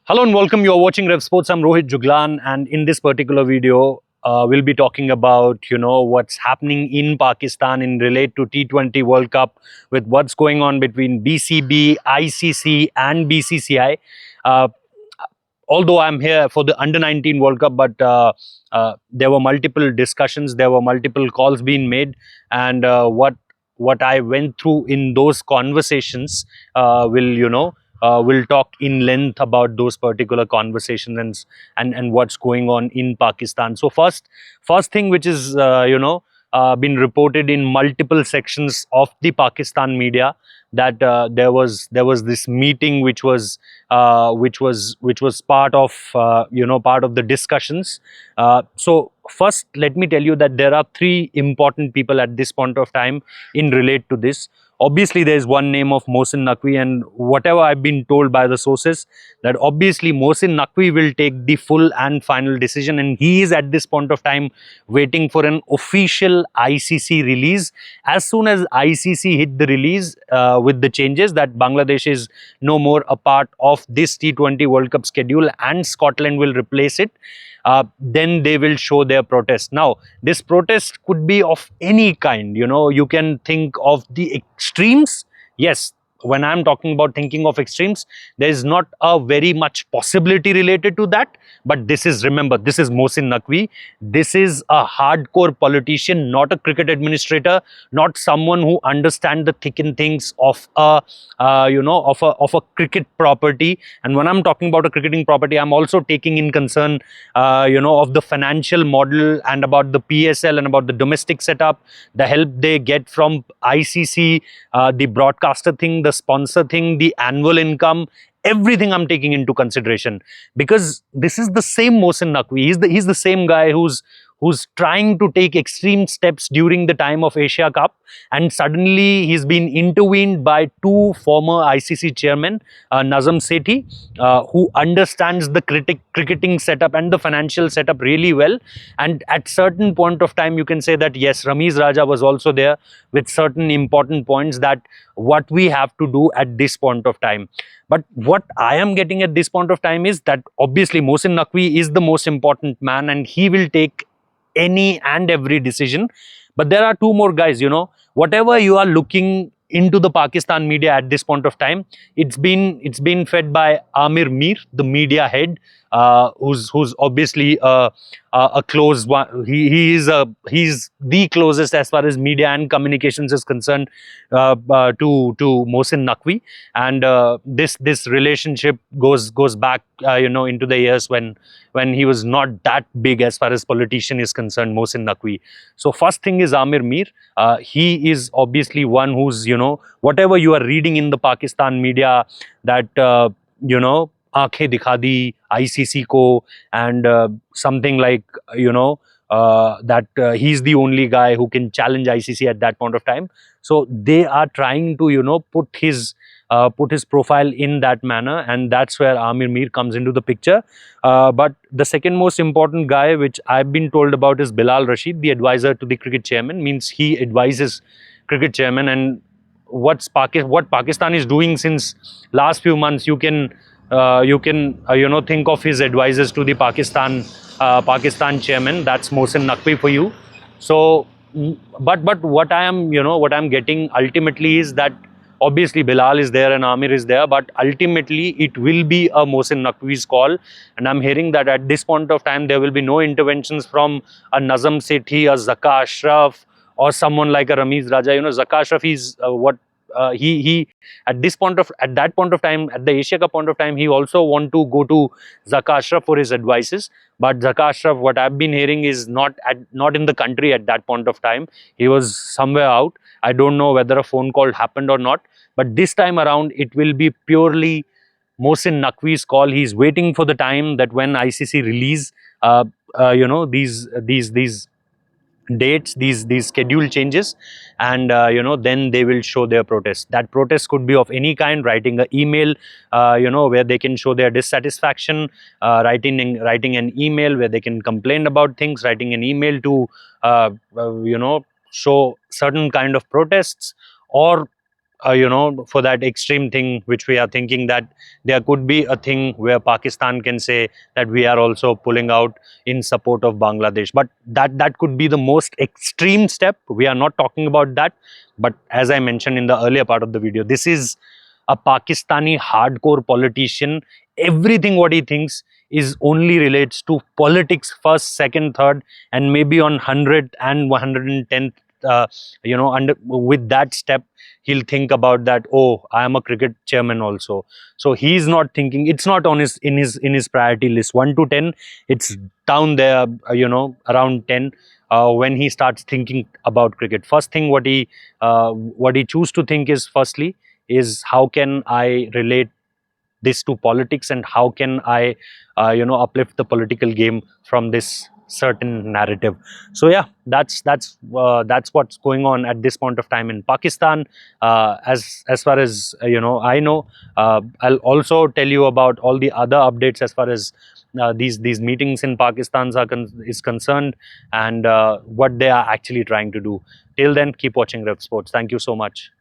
Hello and welcome. You are watching Revsportz. I'm Rohit Juglan, and in this particular video, we'll be talking about what's happening in Pakistan in relate to T20 World Cup, with what's going on between BCB, ICC, and BCCI. Uh, Although I'm here for the Under 19 World Cup, but there were multiple discussions, there were multiple calls being made, and what I went through in those conversations will talk in length about those particular conversations and what's going on in Pakistan. So first thing which is been reported in multiple sections of the Pakistan media, that there was this meeting which was part of part of the discussions. So first, let me tell you that there are three important people at this point of time in relate to this. Obviously, there is one name of Mosin Nakwi, and whatever I've been told by the sources, that obviously Mosin Nakwi will take the full and final decision, and he is at this point of time waiting for an official ICC release. As soon as ICC hit the release with the changes that Bangladesh is no more a part of this T20 World Cup schedule and Scotland will replace it, then they will show their protest. Now, this protest could be of any kind. You can think of the extremes. Yes, when I'm talking about thinking of extremes, there is not a very much possibility related to that. But this is, remember, this is Mosin Naqvi. This is a hardcore politician, not a cricket administrator, not someone who understands the thick and things of a of a cricket property. And when I'm talking about a cricketing property, I'm also taking in concern of the financial model and about the PSL and about the domestic setup, the help they get from ICC, the broadcaster thing, the sponsor thing, the annual income, everything I'm taking into consideration, because this is the same Mosin Nakwi. He's the same guy who's trying to take extreme steps during the time of Asia Cup, and suddenly he's been intervened by two former ICC chairmen, Nazam Sethi, who understands the cricketing setup and the financial setup really well. And at certain point of time, you can say that yes, Ramiz Raja was also there with certain important points that what we have to do at this point of time. But what I am getting at this point of time is that obviously Mosin Naqvi is the most important man, and he will take any and every decision. But there are two more guys. Whatever you are looking into the Pakistan media at this point of time, it's been fed by Amir Mir, the media head, who's obviously a close one. He's the closest as far as media and communications is concerned to Mosin Naqvi, and this relationship goes back into the years when he was not that big as far as politician is concerned, Mosin Naqvi. So first thing is Amir Mir. He is obviously one who's whatever you are reading in the Pakistan media, that आंखें दिखा दी ICC को, and something like that he's the only guy who can challenge ICC at that point of time. So they are trying to put his profile in that manner, and that's where Amir Mir comes into the picture. But the second most important guy which I've been told about is Bilal Rashid, the advisor to the cricket chairman. Means he advises cricket chairman, and what Pakistan is doing since last few months, you can think of his advisors to the Pakistan chairman. That's Mosin Naqvi for you. So but what I'm getting ultimately is that obviously Bilal is there and Amir is there, but ultimately it will be a Mosin Naqvi's call. And I'm hearing that at this point of time there will be no interventions from a Nazam Sethi, a Zaka Ashraf, or someone like a Ramiz Raja. Zaka Ashraf is he at that point of time, at the Asia Cup point of time, he also want to go to Zaka Ashraf for his advices. But Zaka Ashraf, what I've been hearing, is not in the country at that point of time. He was somewhere out. I don't know whether a phone call happened or not. But this time around, it will be purely Mosin Naqvi's call. He's waiting for the time that when ICC release these dates, these schedule changes, and then they will show their protest. That protest could be of any kind: writing an email where they can show their dissatisfaction, writing an email where they can complain about things, writing an email to show certain kind of protests, or for that extreme thing which we are thinking, that there could be a thing where Pakistan can say that we are also pulling out in support of Bangladesh. But that could be the most extreme step. We are not talking about that. But as I mentioned in the earlier part of the video, this is a Pakistani hardcore politician. Everything what he thinks is only relates to politics, first, second, third, and maybe on 100th and 110th, with that step, he'll think about that, oh, I am a cricket chairman also. So he's not thinking, it's not on his in his priority list 1 to 10. It's down there, around 10. When he starts thinking about cricket, first thing what he choose to think is, firstly, is how can I relate this to politics, and how can I uplift the political game from this certain narrative. So yeah, that's what's going on at this point of time in Pakistan. As far as I know, I'll also tell you about all the other updates as far as these meetings in Pakistan is concerned, and what they are actually trying to do. Till then, keep watching Revsportz. Thank you so much.